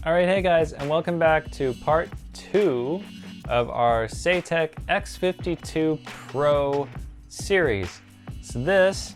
All right, hey guys, and welcome back to part 2 of our Saitek X52 Pro series. So this,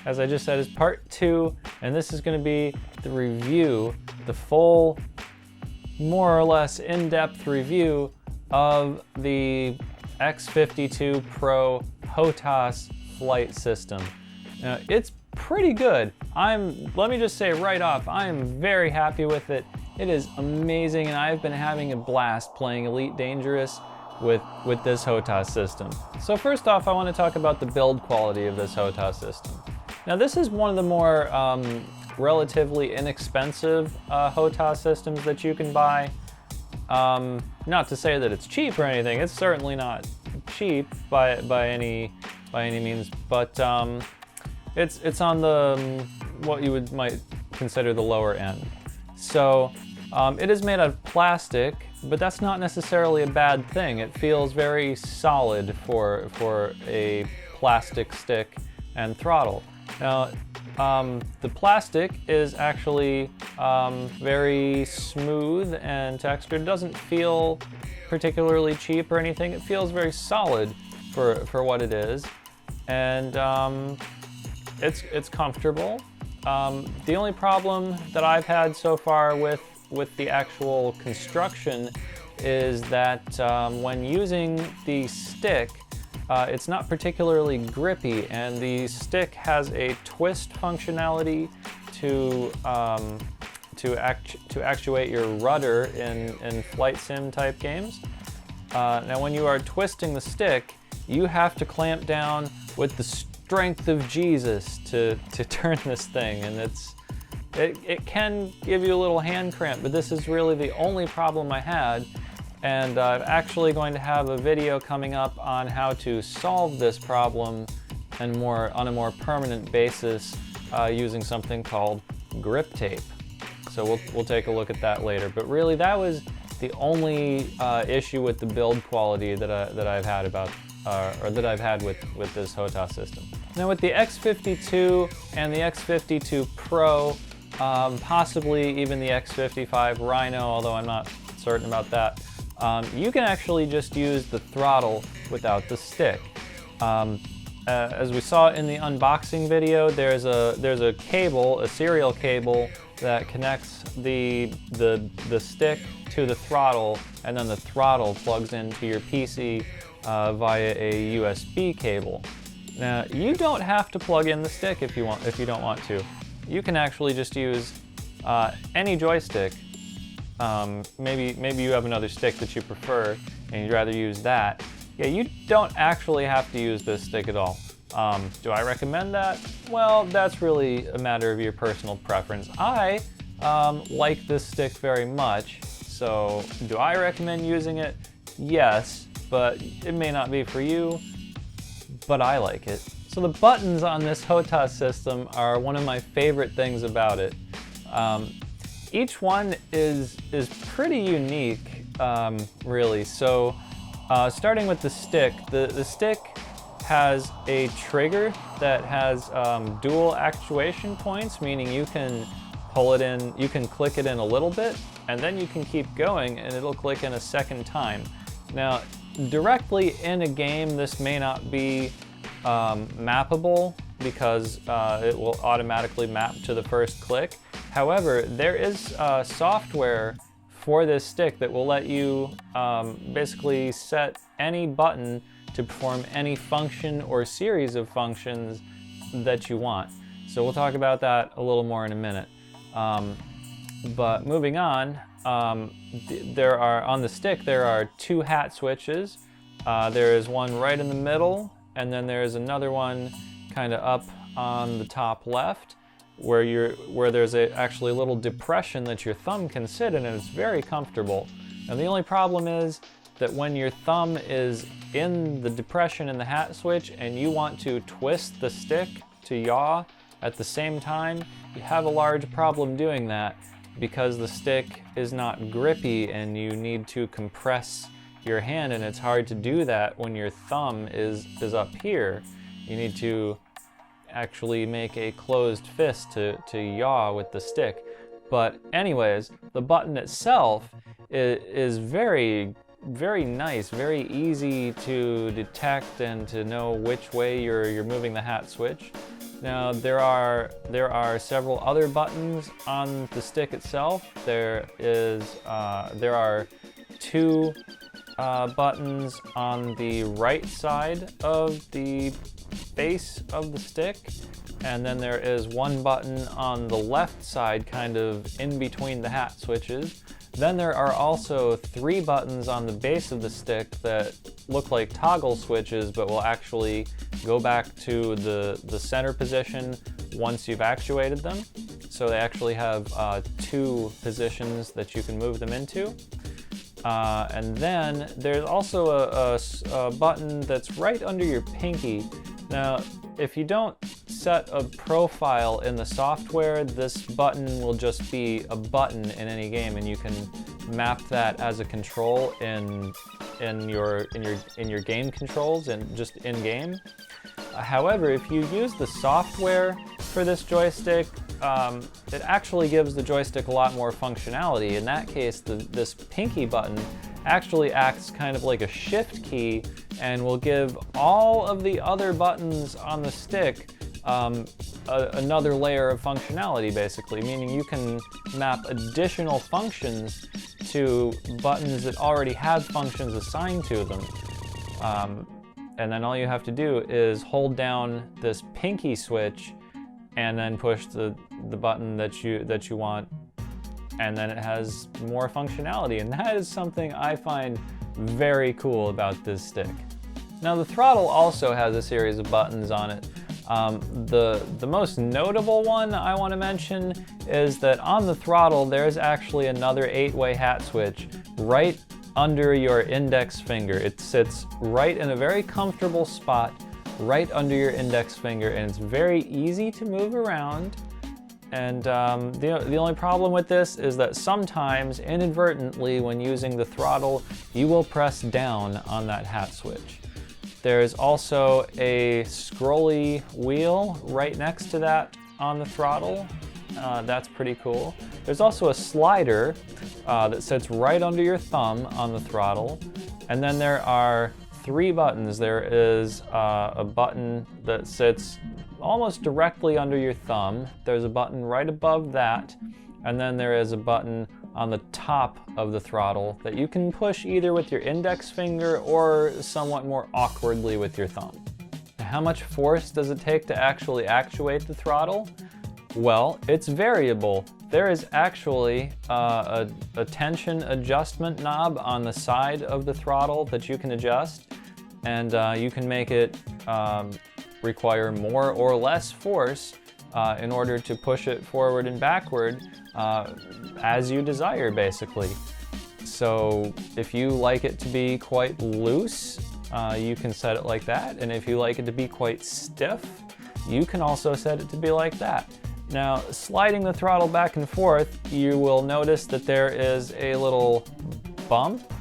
as I just said, is part 2, and this is going to be the review, the full, more or less in-depth review of the X52 Pro HOTAS flight system. Now, it's pretty good. Let me just say right off, I am very happy with it. It is amazing, and I've been having a blast playing Elite Dangerous with this HOTAS system. So first off, I want to talk about the build quality of this HOTAS system. Now this is one of the more relatively inexpensive HOTAS systems that you can buy. Not to say that it's cheap or anything, it's certainly not cheap by any means, but it's on the what you might consider the lower end. So it is made out of plastic, but that's not necessarily a bad thing. It feels very solid for a plastic stick and throttle. Now, the plastic is actually very smooth and textured. It doesn't feel particularly cheap or anything. It feels very solid for what it is, and it's comfortable. The only problem that I've had so far with the actual construction is that when using the stick, it's not particularly grippy, and the stick has a twist functionality to actuate your rudder in flight sim type games. Now when you are twisting the stick, you have to clamp down with the strength of Jesus to turn this thing, and it can give you a little hand cramp, but this is really the only problem I had, and I'm actually going to have a video coming up on how to solve this problem and on a more permanent basis using something called grip tape. So we'll take a look at that later, but really that was the only issue with the build quality that I've had with this HOTAS system. Now with the X52 and the X52 Pro, possibly even the X55 Rhino, although I'm not certain about that, you can actually just use the throttle without the stick. As we saw in the unboxing video, there's a cable, a serial cable, that connects the stick to the throttle, and then the throttle plugs into your PC via a USB cable. Now, you don't have to plug in the stick if you don't want to. You can actually just use any joystick. Maybe you have another stick that you prefer and you'd rather use that. Yeah, you don't actually have to use this stick at all. Do I recommend that? Well, that's really a matter of your personal preference. I like this stick very much, so do I recommend using it? Yes, but it may not be for you, but I like it. So the buttons on this HOTAS system are one of my favorite things about it. Each one is pretty unique, really. So starting with the stick, the stick has a trigger that has dual actuation points, meaning you can pull it in, you can click it in a little bit, and then you can keep going and it'll click in a second time. Now, directly in a game, this may not be mappable because it will automatically map to the first click. However, there is software for this stick that will let you basically set any button to perform any function or series of functions that you want. So we'll talk about that a little more in a minute. But moving on, on the stick there are two hat switches. There is one right in the middle, and then there is another one kind of up on the top left, where there's actually a little depression that your thumb can sit in, and it's very comfortable. And the only problem is that when your thumb is in the depression in the hat switch and you want to twist the stick to yaw at the same time, you have a large problem doing that because the stick is not grippy and you need to compress your hand, and it's hard to do that when your thumb is up here. You need to actually make a closed fist to yaw with the stick. But anyways, the button itself is very nice, very easy to detect and to know which way you're moving the hat switch. Now there are several other buttons on the stick itself. There are two buttons on the right side of the base of the stick, and then there is one button on the left side, kind of in between the hat switches. Then there are also 3 buttons on the base of the stick that look like toggle switches, but will actually go back to the center position once you've actuated them. So they actually have 2 positions that you can move them into. And then there's also a button that's right under your pinky. Now, if you don't set a profile in the software, this button will just be a button in any game, and you can map that as a control in your game controls and just in game. However, if you use the software for this joystick, it actually gives the joystick a lot more functionality. In that case, this pinky button actually acts kind of like a shift key and will give all of the other buttons on the stick another layer of functionality, basically, meaning you can map additional functions to buttons that already have functions assigned to them. And then all you have to do is hold down this pinky switch and then push the button that you want, and then it has more functionality, and that is something I find very cool about this stick. Now the throttle also has a series of buttons on it. The most notable one I want to mention is that on the throttle there's actually another 8-way hat switch right under your index finger. It sits right in a very comfortable spot right under your index finger, and it's very easy to move around. And the only problem with this is that sometimes, inadvertently, when using the throttle, you will press down on that hat switch. There's also a scrolly wheel right next to that on the throttle. That's pretty cool. There's also a slider that sits right under your thumb on the throttle. And then there are 3 buttons. There is a button that sits almost directly under your thumb. There's a button right above that. And then there is a button on the top of the throttle that you can push either with your index finger or somewhat more awkwardly with your thumb. How much force does it take to actually actuate the throttle? Well, it's variable. There is actually a tension adjustment knob on the side of the throttle that you can adjust, and you can make it require more or less force in order to push it forward and backward as you desire, basically. So if you like it to be quite loose, you can set it like that, and if you like it to be quite stiff, you can also set it to be like that. Now, sliding the throttle back and forth, you will notice that there is a little bump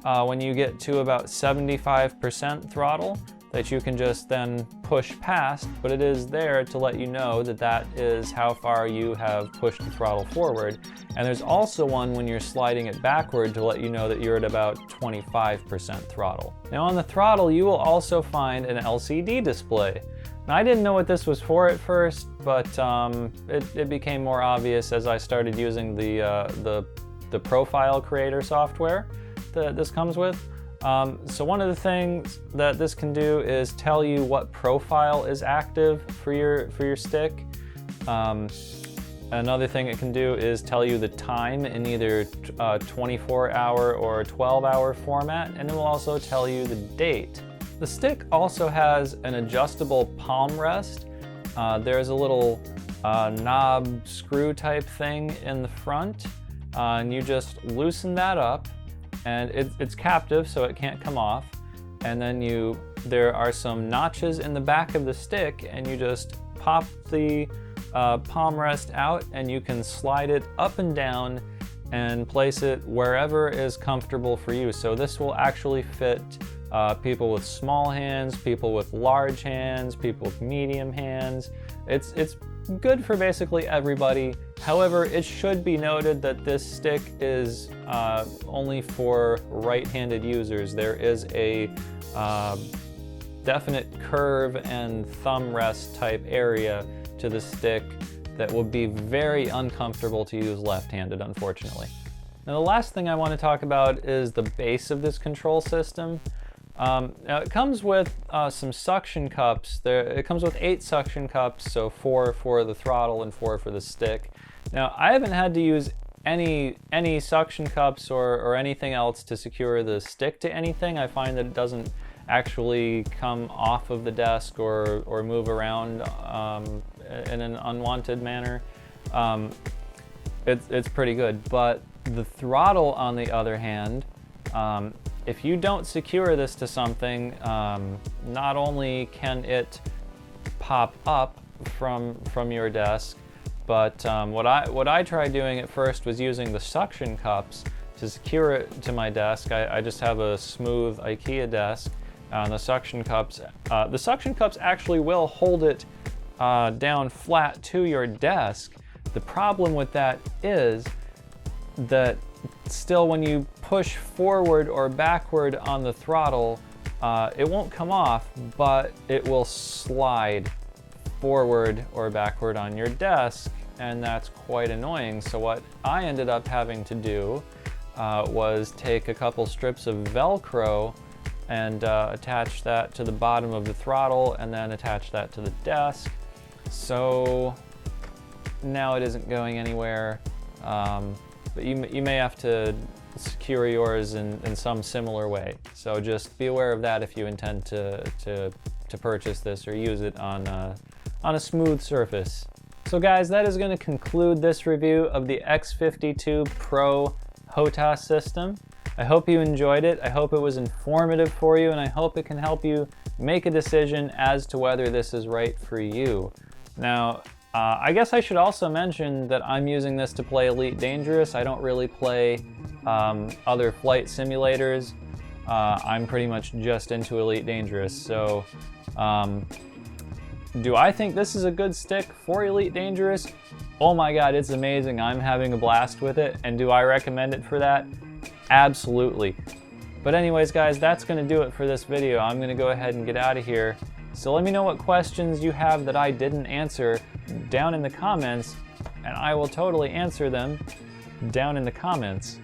when you get to about 75% throttle that you can just then push past, but it is there to let you know that that is how far you have pushed the throttle forward. And there's also one when you're sliding it backward to let you know that you're at about 25% throttle. Now on the throttle, you will also find an LCD display. Now, I didn't know what this was for at first, but it became more obvious as I started using the profile creator software that this comes with. So one of the things that this can do is tell you what profile is active for your stick. Another thing it can do is tell you the time in either 24-hour or 12-hour format, and it will also tell you the date. The stick also has an adjustable palm rest. There's a little knob screw type thing in the front, and you just loosen that up, and it's captive so it can't come off. And then there are some notches in the back of the stick, and you just pop the palm rest out, and you can slide it up and down and place it wherever is comfortable for you. So this will actually fit people with small hands, people with large hands, people with medium hands. It's good for basically everybody. However, it should be noted that this stick is only for right-handed users. There is a definite curve and thumb rest type area to the stick that would be very uncomfortable to use left-handed, unfortunately. Now, the last thing I want to talk about is the base of this control system. Now, it comes with some suction cups. It comes with 8 suction cups, so 4 for the throttle and 4 for the stick. Now, I haven't had to use any suction cups or anything else to secure the stick to anything. I find that it doesn't actually come off of the desk or move around in an unwanted manner. It's pretty good. But the throttle, on the other hand, if you don't secure this to something, not only can it pop up from your desk, but what I tried doing at first was using the suction cups to secure it to my desk. I just have a smooth IKEA desk. The suction cups actually will hold it down flat to your desk. The problem with that is that still, when you push forward or backward on the throttle, it won't come off, but it will slide forward or backward on your desk, and that's quite annoying. So what I ended up having to do was take a couple strips of Velcro and attach that to the bottom of the throttle and then attach that to the desk. So now it isn't going anywhere, but you may have to secure yours in some similar way. So just be aware of that if you intend to purchase this or use it on a smooth surface. So guys, that is going to conclude this review of the X52 Pro HOTAS system. I hope you enjoyed it. I hope it was informative for you, and I hope it can help you make a decision as to whether this is right for you. Now, I guess I should also mention that I'm using this to play Elite Dangerous. I don't really play other flight simulators. I'm pretty much just into Elite Dangerous. So, do I think this is a good stick for Elite Dangerous? Oh my god, it's amazing. I'm having a blast with it. And do I recommend it for that? Absolutely. But anyways, guys, that's going to do it for this video. I'm going to go ahead and get out of here. So let me know what questions you have that I didn't answer down in the comments, and I will totally answer them down in the comments.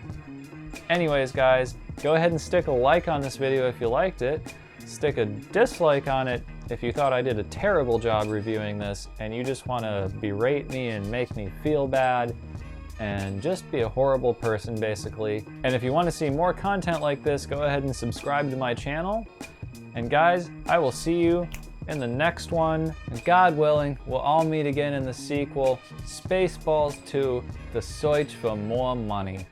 Anyways, guys, go ahead and stick a like on this video if you liked it. Stick a dislike on it if you thought I did a terrible job reviewing this and you just want to berate me and make me feel bad and just be a horrible person, basically. And if you want to see more content like this, go ahead and subscribe to my channel. And guys, I will see you in the next one. And God willing, we'll all meet again in the sequel, Spaceballs 2, The Search for More Money.